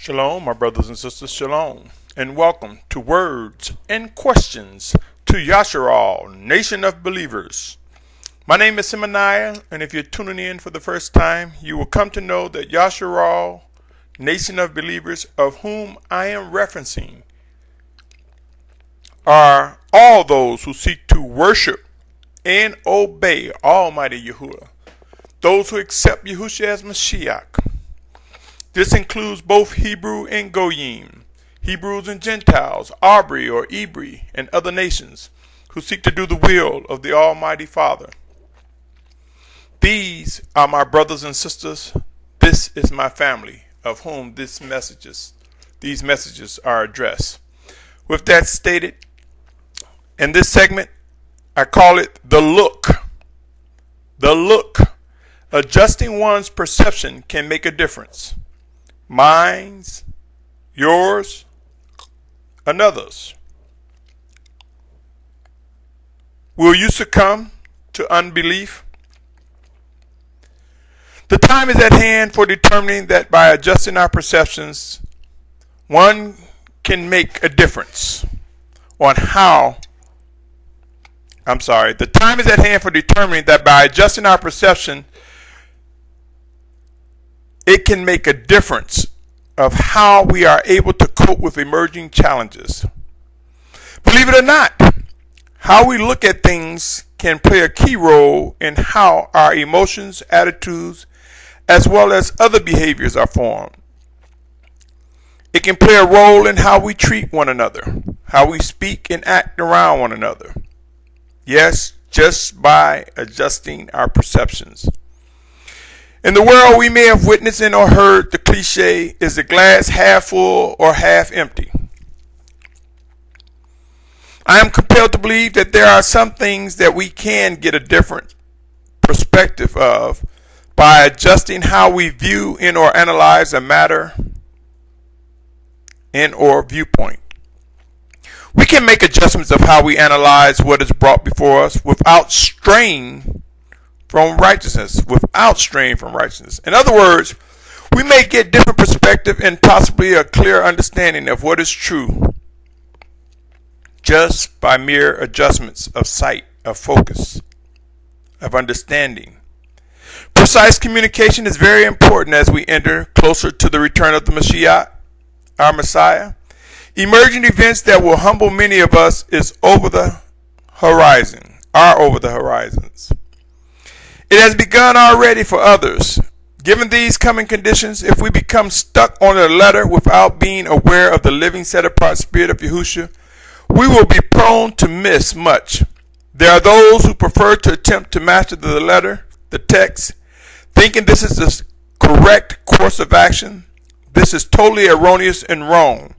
Shalom, my brothers and sisters, shalom, and welcome to Words and Questions to Yashar'al, Nation of Believers. My name is Symmanayah, and if you're tuning in for the first time, you will come to know that Yashar'al, Nation of Believers, of whom I am referencing, are all those who seek to worship and obey Almighty Yahuwah, those who accept Yahushua as Mashiach. This includes both Hebrew and Goyim, Hebrews and Gentiles, Abri or Ibri, and other nations who seek to do the will of the Almighty Father. These are my brothers and sisters. This is my family, of whom these messages are addressed. With that stated, in this segment, I call it the look. The look. Adjusting one's perception can make a difference. Mine's, yours, another's. Will you succumb to unbelief? The time is at hand for determining that by adjusting our perceptions, one can make a difference on how. The time is at hand for determining that by adjusting our perception, it can make a difference of how we are able to cope with emerging challenges. Believe it or not, how we look at things can play a key role in how our emotions, attitudes, as well as other behaviors are formed. It can play a role in how we treat one another, how we speak and act around one another. Yes, just by adjusting our perceptions. In the world, we may have witnessed and or heard the cliche, is the glass half full or half empty? I am compelled to believe that there are some things that we can get a different perspective of by adjusting how we view and or analyze a matter and or viewpoint. We can make adjustments of how we analyze what is brought before us without straying from righteousness. In other words, we may get different perspective and possibly a clear understanding of what is true just by mere adjustments of sight, of focus, of understanding. Precise communication is very important as we enter closer to the return of the Mashiach, our Messiah. Emerging events that will humble many of us are over the horizons. It has begun already for others. Given these coming conditions, if we become stuck on a letter without being aware of the living set-apart spirit of Yahushua, we will be prone to miss much. There are those who prefer to attempt to master the letter, the text, thinking this is the correct course of action. This is totally erroneous and wrong.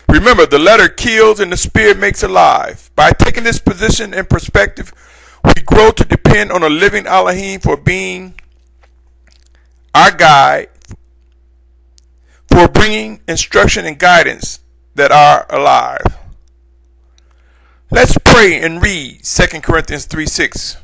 Remember, the letter kills and the spirit makes alive. By taking this position and perspective, we grow to depend on a living Elohim for being our guide, for bringing instruction and guidance that are alive. Let's pray and read 2 Corinthians 3:6,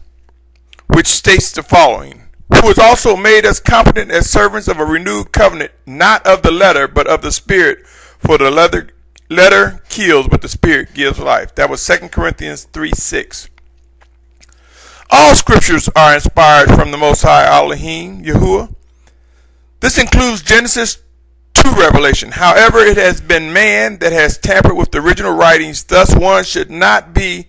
which states the following: who has also made us competent as servants of a renewed covenant, not of the letter, but of the spirit, for the letter kills, but the spirit gives life. That was 2 Corinthians 3:6. All scriptures are inspired from the Most High Elohim, Yahuwah. This includes Genesis to Revelation. However, it has been man that has tampered with the original writings. Thus, one should not be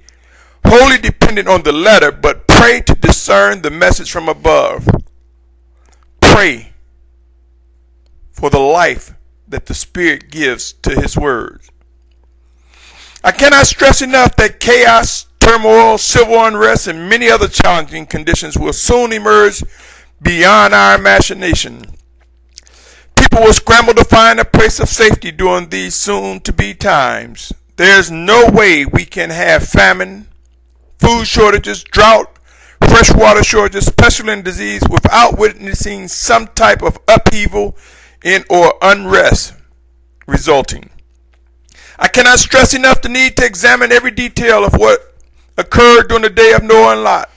wholly dependent on the letter, but pray to discern the message from above. Pray for the life that the Spirit gives to His words. I cannot stress enough that chaos, turmoil, civil unrest, and many other challenging conditions will soon emerge beyond our imagination. People will scramble to find a place of safety during these soon-to-be times. There's no way we can have famine, food shortages, drought, freshwater shortages, pestilence, and disease without witnessing some type of upheaval and or unrest resulting. I cannot stress enough the need to examine every detail of what occurred during the day of Noah and Lot.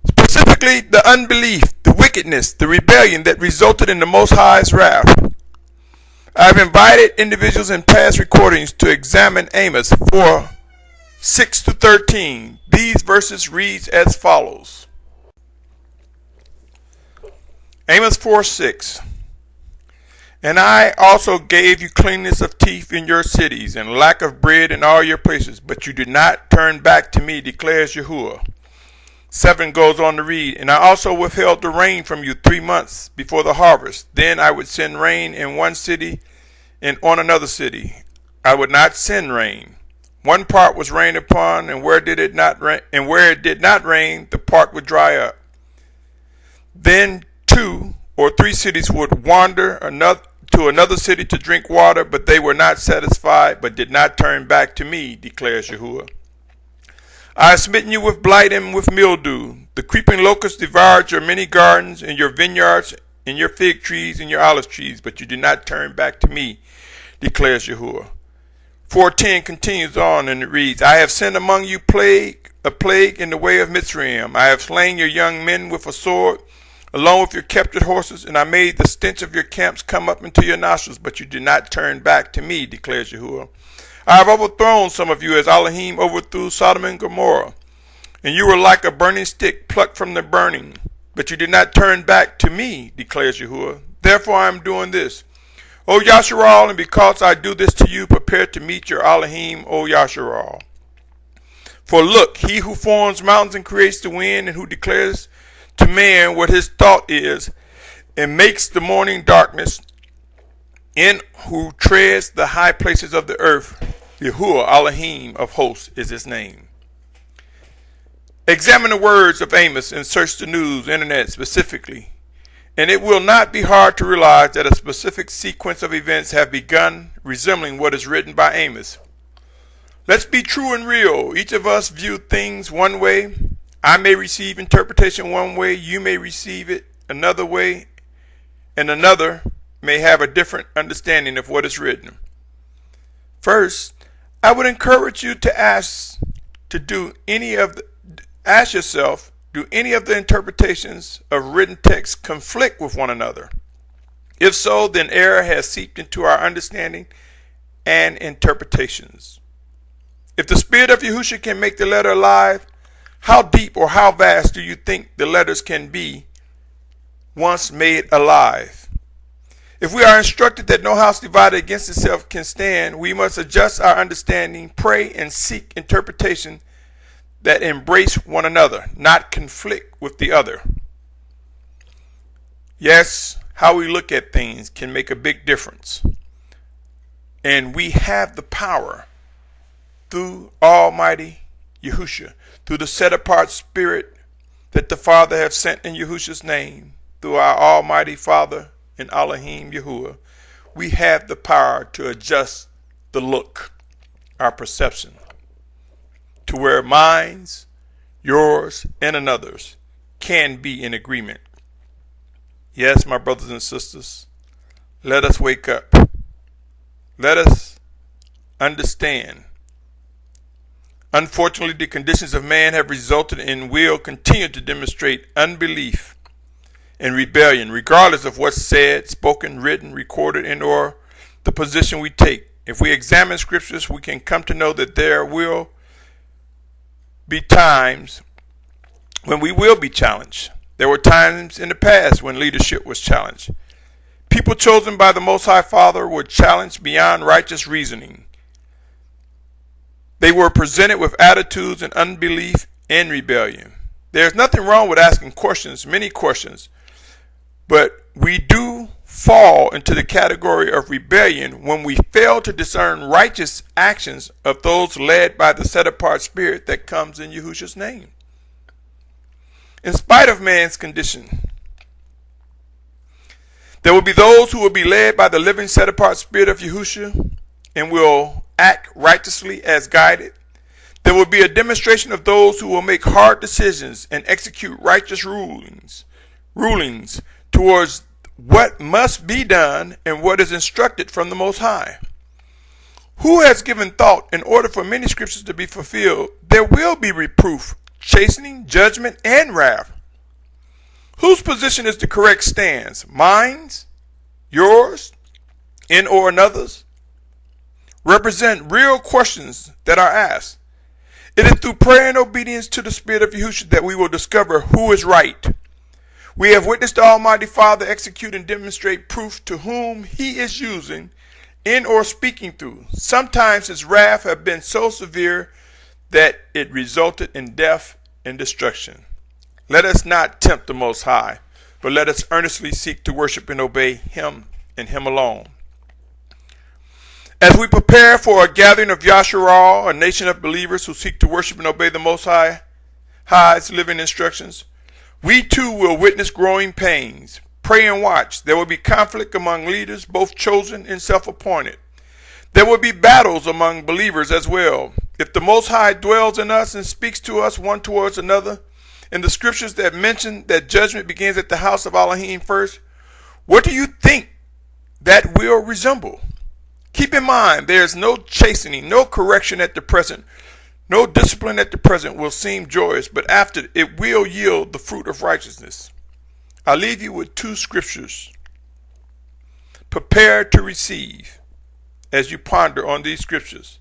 Specifically, the unbelief, the wickedness, the rebellion that resulted in the Most High's wrath. I've invited individuals in past recordings to examine Amos 4:6-13. These verses read as follows. Amos 4:6. And I also gave you cleanness of teeth in your cities, and lack of bread in all your places, but you did not turn back to me, declares Yahuwah. 7 goes on to read, and I also withheld the rain from you 3 months before the harvest. Then I would send rain in one city and on another city. I would not send rain. One part was rained upon, and where it did not rain, the part would dry up. Then 2 or 3 cities would wander to another city to drink water, but they were not satisfied, but did not turn back to me, declares Yahuwah. I have smitten you with blight and with mildew. The creeping locust devoured your many gardens and your vineyards and your fig trees and your olive trees, but you did not turn back to me, declares Yahuwah. 4:10 continues on and it reads, I have sent among you a plague in the way of Mitzrayim. I have slain your young men with a sword, along with your captured horses, and I made the stench of your camps come up into your nostrils, but you did not turn back to me, declares Yahuwah. I have overthrown some of you as Elohim overthrew Sodom and Gomorrah, and you were like a burning stick plucked from the burning, but you did not turn back to me, declares Yahuwah. Therefore I am doing this. O Yashar'al, and because I do this to you, prepare to meet your Elohim, O Yashar'al. For look, he who forms mountains and creates the wind, and who declares to man what his thought is, and makes the morning darkness, in who treads the high places of the earth, Yahuwah Elohim of hosts is his name. Examine the words of Amos and search the news, internet specifically, and it will not be hard to realize that a specific sequence of events have begun resembling what is written by Amos. Let's be true and real. Each of us view things one way. I may receive interpretation one way, you may receive it another way, and another may have a different understanding of what is written. First, I would encourage you to ask yourself, do any of the interpretations of written text conflict with one another? If so, then error has seeped into our understanding and interpretations. If the Spirit of Yahushua can make the letter alive, how deep or how vast do you think the letters can be once made alive? If we are instructed that no house divided against itself can stand, we must adjust our understanding, pray, and seek interpretation that embrace one another, not conflict with the other. Yes, how we look at things can make a big difference. And we have the power through Almighty Yahushua, through the set-apart Spirit that the Father have sent in Yahushua's name, through our Almighty Father and Elohim Yahuwah, we have the power to adjust the look, our perception, to where minds, yours, and another's can be in agreement. Yes, my brothers and sisters, let us wake up. Let us understand. Unfortunately, the conditions of man have resulted and will continue to demonstrate unbelief and rebellion, regardless of what's said, spoken, written, recorded, and or the position we take. If we examine scriptures, we can come to know that there will be times when we will be challenged. There were times in the past when leadership was challenged. People chosen by the Most High Father were challenged beyond righteous reasoning. They were presented with attitudes and unbelief and rebellion. There's nothing wrong with asking questions, many questions, but we do fall into the category of rebellion when we fail to discern righteous actions of those led by the set-apart Spirit that comes in Yahushua's name. In spite of man's condition, there will be those who will be led by the living set-apart Spirit of Yahushua and will act righteously as guided. There will be a demonstration of those who will make hard decisions and execute righteous rulings towards what must be done and what is instructed from the Most High. Who has given thought in order for many scriptures to be fulfilled? There will be reproof, chastening, judgment, and wrath. Whose position is the correct stance? Mine's? Yours? in or another's represent real questions that are asked. It is through prayer and obedience to the Spirit of Yahushua that we will discover who is right. We have witnessed the Almighty Father execute and demonstrate proof to whom He is using in or speaking through. Sometimes His wrath has been so severe that it resulted in death and destruction. Let us not tempt the Most High, but let us earnestly seek to worship and obey Him and Him alone. As we prepare for a gathering of Yashar'al, a nation of believers who seek to worship and obey the Most High's living instructions, we too will witness growing pains. Pray and watch. There will be conflict among leaders, both chosen and self-appointed. There will be battles among believers as well. If the Most High dwells in us and speaks to us one towards another, in the scriptures that mention that judgment begins at the house of Elohim first, what do you think that will resemble? Keep in mind, there is no chastening, no correction at the present. No discipline at the present will seem joyous, but after it will yield the fruit of righteousness. I leave you with two scriptures. Prepare to receive as you ponder on these scriptures.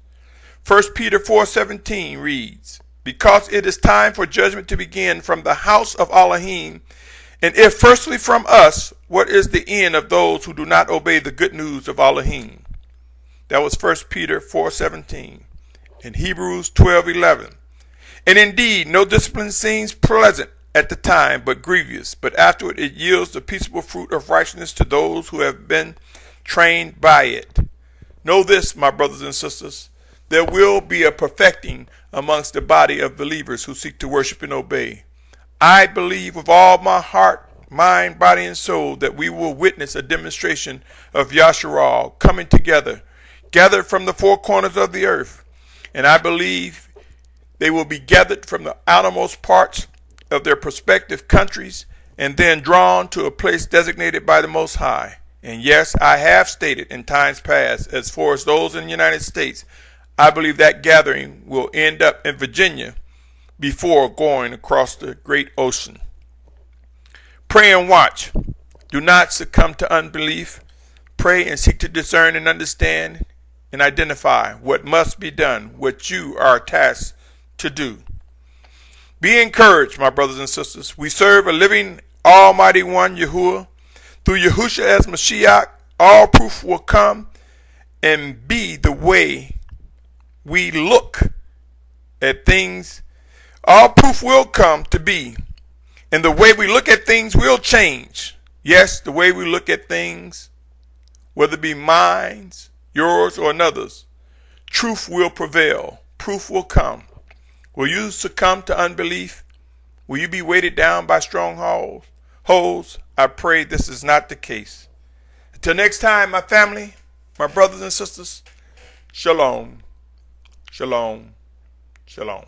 1 Peter 4:17 reads, because it is time for judgment to begin from the house of Elohim, and if firstly from us, what is the end of those who do not obey the good news of Elohim? That was 1 Peter 4:17. In Hebrews 12:11. And indeed, no discipline seems pleasant at the time, but grievous. But afterward it yields the peaceable fruit of righteousness to those who have been trained by it. Know this, my brothers and sisters. There will be a perfecting amongst the body of believers who seek to worship and obey. I believe with all my heart, mind, body, and soul that we will witness a demonstration of Yashar'al coming together, gathered from the four corners of the earth. And I believe they will be gathered from the outermost parts of their prospective countries and then drawn to a place designated by the Most High. And yes, I have stated in times past, as far as those in the United States, I believe that gathering will end up in Virginia before going across the great ocean. Pray and watch. Do not succumb to unbelief. Pray and seek to discern and understand and identify what must be done, what you are tasked to do. Be encouraged, my brothers and sisters. We serve a living, almighty one, Yahuwah. Through Yahushua as Mashiach, all proof will come and be the way we look at things. All proof will come to be, and the way we look at things will change. Yes, the way we look at things, whether it be minds, yours or another's, truth will prevail. Proof will come. Will you succumb to unbelief? Will you be weighted down by strongholds? I pray this is not the case. Until next time, my family, my brothers and sisters, shalom, shalom, shalom.